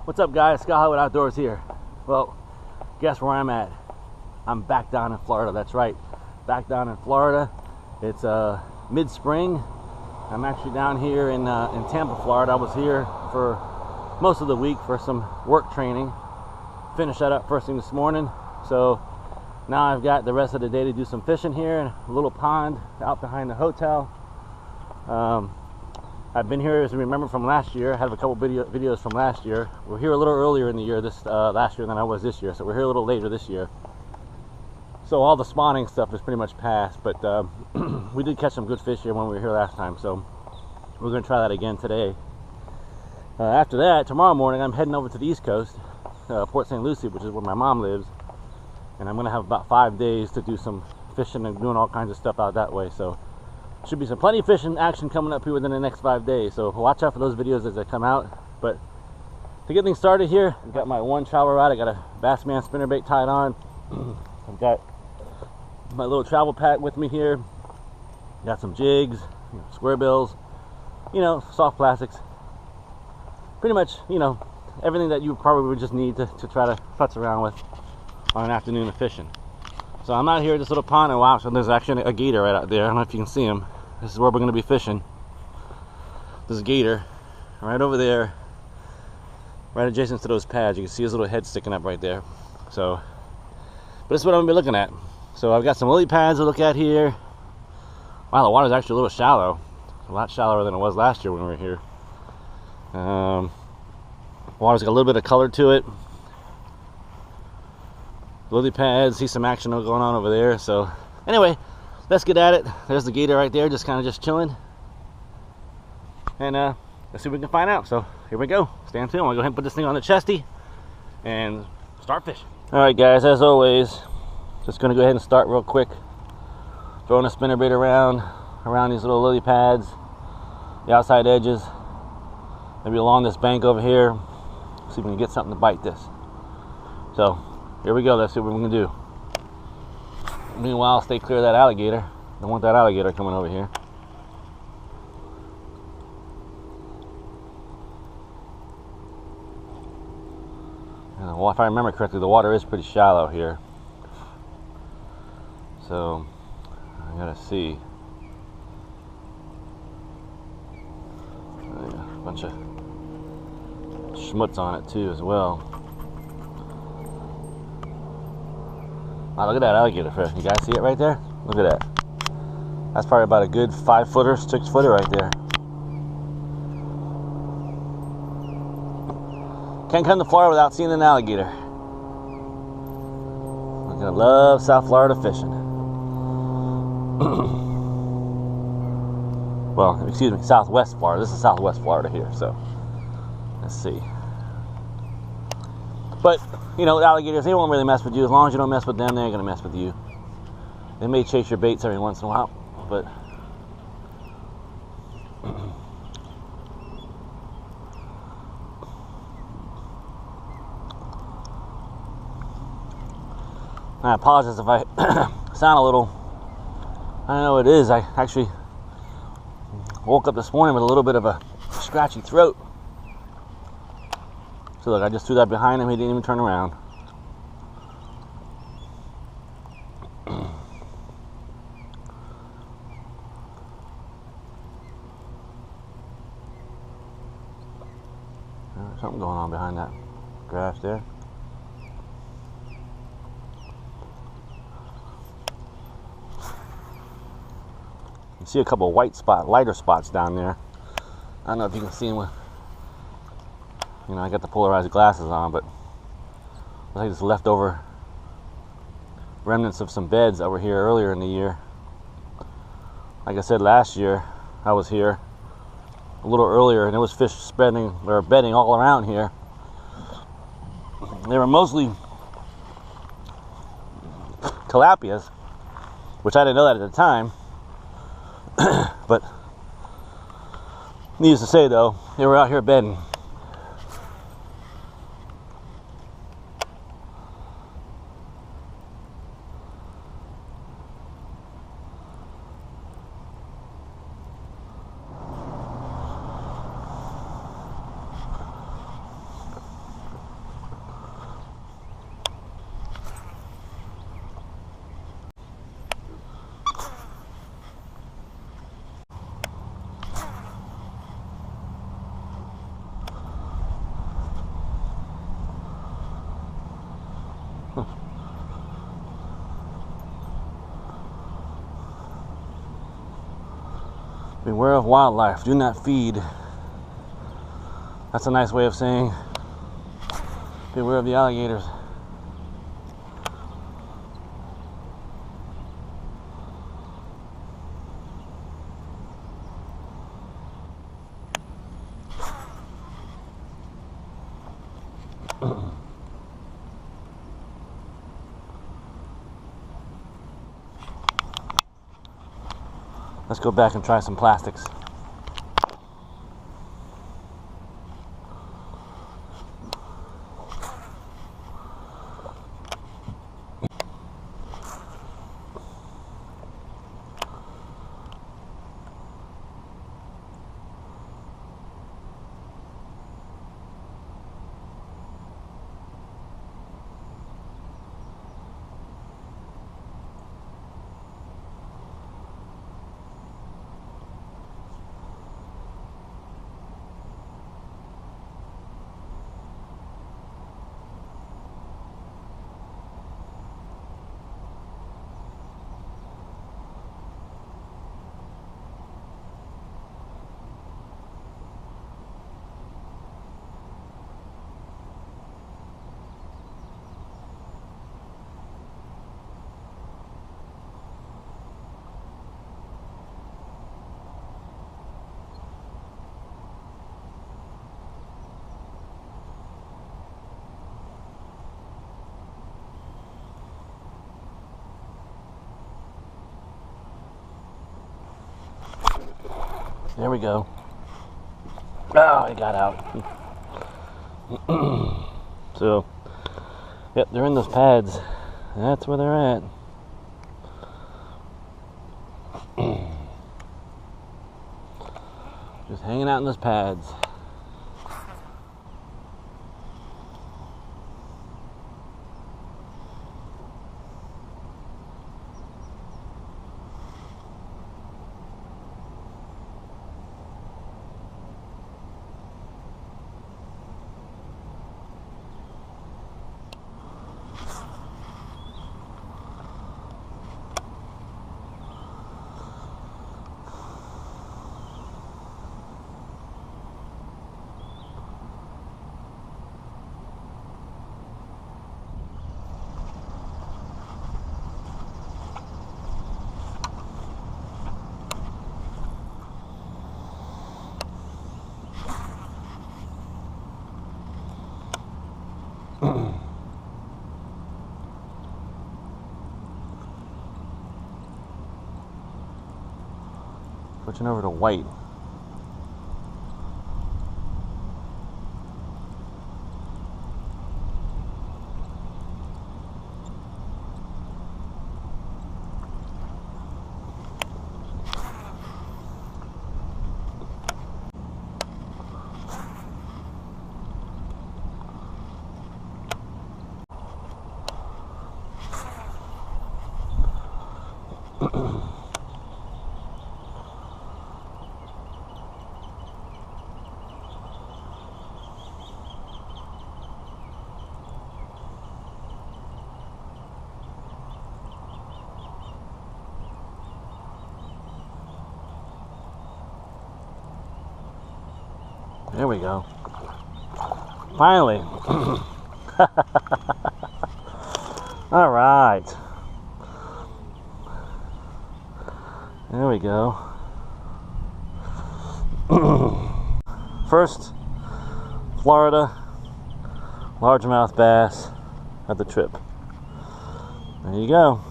What's up, guys? Scott Hollywood Outdoors here. Well, guess where I'm at? I'm back down in Florida. That's right, back down in Florida. It's mid-spring. I'm actually down here in Tampa, Florida. I was here for most of the week for some work training. Finished that up first thing this morning. So now I've got the rest of the day to do some fishing here in a little pond out behind the hotel. I've been here, as you remember, from last year. I have a couple videos from last year. We're here a little earlier in the year last year than I was this year, so we're here a little later this year. So all the spawning stuff is pretty much past, but we did catch some good fish here when we were here last time, so we're going to try that again today. After that, tomorrow morning, I'm heading over to the East Coast, Port St. Lucie, which is where my mom lives, and I'm going to have about 5 days to do some fishing and doing all kinds of stuff out that way. So should be some plenty of fishing action coming up here within the next 5 days, so watch out for those videos as they come out. But to get things started here, I've got my one travel rod. I got a Bassman spinnerbait tied on. I've got my little travel pack with me here. Got some jigs, square bills, soft plastics, pretty much everything that you probably would just need to try to futz around with on an afternoon of fishing. So I'm out here at this little pond, and wow, so there's actually a gator right out there. I don't know if you can see him. This is where we're going to be fishing. There's a gator right over there, right adjacent to those pads. You can see his little head sticking up right there. So, but this is what I'm going to be looking at. So I've got some lily pads to look at here. Wow, the water's actually a little shallow. A lot shallower than it was last year when we were here. Water's got a little bit of color to it. Lily pads, see some action going on over there. So anyway, let's get at it. There's the gator right there, just chilling. And let's see what we can find out. So here we go. Stand tuned. I'm gonna go ahead and put this thing on the chesty and start fishing. All right, guys, as always, just gonna go ahead and start real quick. Throwing a spinnerbait around these little lily pads, the outside edges, maybe along this bank over here. See if we can get something to bite this. So here we go. Let's see what we can do. Meanwhile, stay clear of that alligator. Don't want that alligator coming over here. And if I remember correctly, the water is pretty shallow here. So I gotta see. A bunch of schmutz on it too as well. Wow, look at that alligator fish. You guys see it right there? Look at that. That's probably about a good 5-footer, 6-footer right there. Can't come to Florida without seeing an alligator. I'm gonna love South Florida fishing. Well, excuse me, Southwest Florida. This is Southwest Florida here, so let's see. But, alligators, they won't really mess with you. As long as you don't mess with them, they ain't going to mess with you. They may chase your baits every once in a while, but I apologize if I sound a little, I don't know what it is. I actually woke up this morning with a little bit of a scratchy throat. So look, I just threw that behind him. He didn't even turn around. There's something going on behind that grass there. You see a couple of lighter spots down there. I don't know if you can see them with, I got the polarized glasses on, but looks like it's leftover remnants of some beds that were here earlier in the year. Like I said, last year I was here a little earlier, and there was fish bedding all around here. They were mostly tilapias, which I didn't know that at the time. But needless to say, though, they were out here bedding. Beware of wildlife. Do not feed. That's a nice way of saying beware of the alligators. Let's go back and try some plastics. There we go. Oh, it got out. So, yep, they're in those pads. That's where they're at. Just hanging out in those pads. Switching over to white. There we go. Finally. All right. There we go. First Florida largemouth bass at the trip. There you go.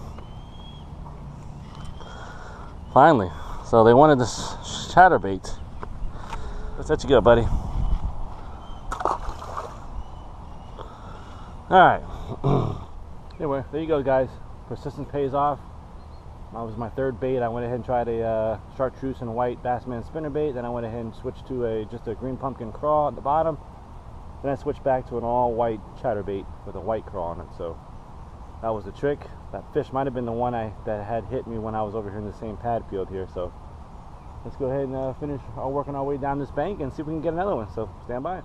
Finally. So they wanted this chatterbait. Let's let you go, buddy. Alright. Anyway, there you go, guys. Persistence pays off. That was my third bait. I went ahead and tried a chartreuse and white Bassman spinnerbait. Then I went ahead and switched to just a green pumpkin craw at the bottom. Then I switched back to an all-white chatterbait with a white craw on it. So that was the trick. That fish might have been the one that had hit me when I was over here in the same pad field here. So let's go ahead and finish working our way down this bank and see if we can get another one. So stand by.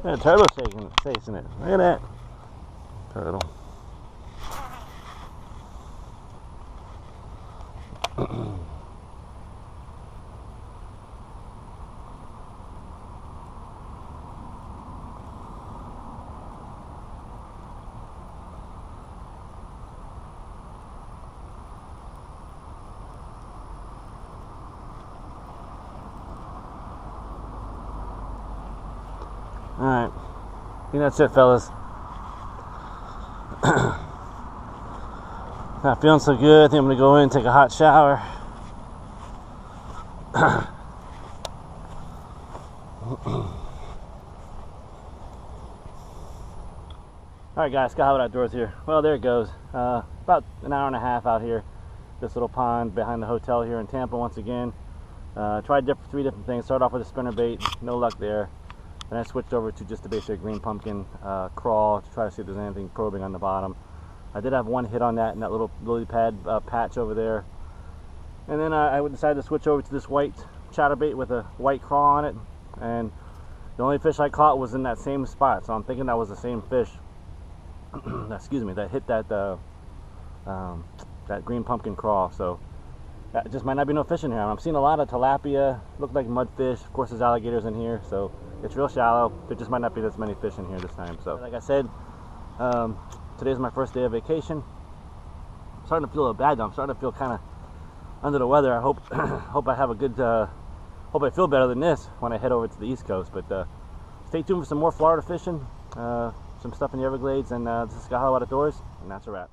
Yeah, turtle chasing it. Look at that turtle. Alright, I think that's it, fellas. Not feeling so good. I think I'm gonna go in and take a hot shower. Alright guys, Sky Hollywood Outdoors here. Well, there it goes. About an hour and a half out here. This little pond behind the hotel here in Tampa once again. Tried three different things. Started off with a spinner bait, no luck there. Then I switched over to just a basic green pumpkin crawl to try to see if there's anything probing on the bottom. I did have one hit on that in that little lily pad patch over there. And then I decided to switch over to this white chatterbait with a white crawl on it. And the only fish I caught was in that same spot. So I'm thinking that was the same fish, excuse me, that hit that that green pumpkin crawl. So that just might not be no fish in here. I'm seeing a lot of tilapia, look like mudfish. Of course, there's alligators in here, so it's real shallow. There just might not be as many fish in here this time. So, like I said, today's my first day of vacation. I'm starting to feel a little bad though. I'm starting to feel kind of under the weather. I hope hope I have a good, hope I feel better than this when I head over to the East Coast. But stay tuned for some more Florida fishing, some stuff in the Everglades, and this is Sky Hollywood Outdoors, and that's a wrap.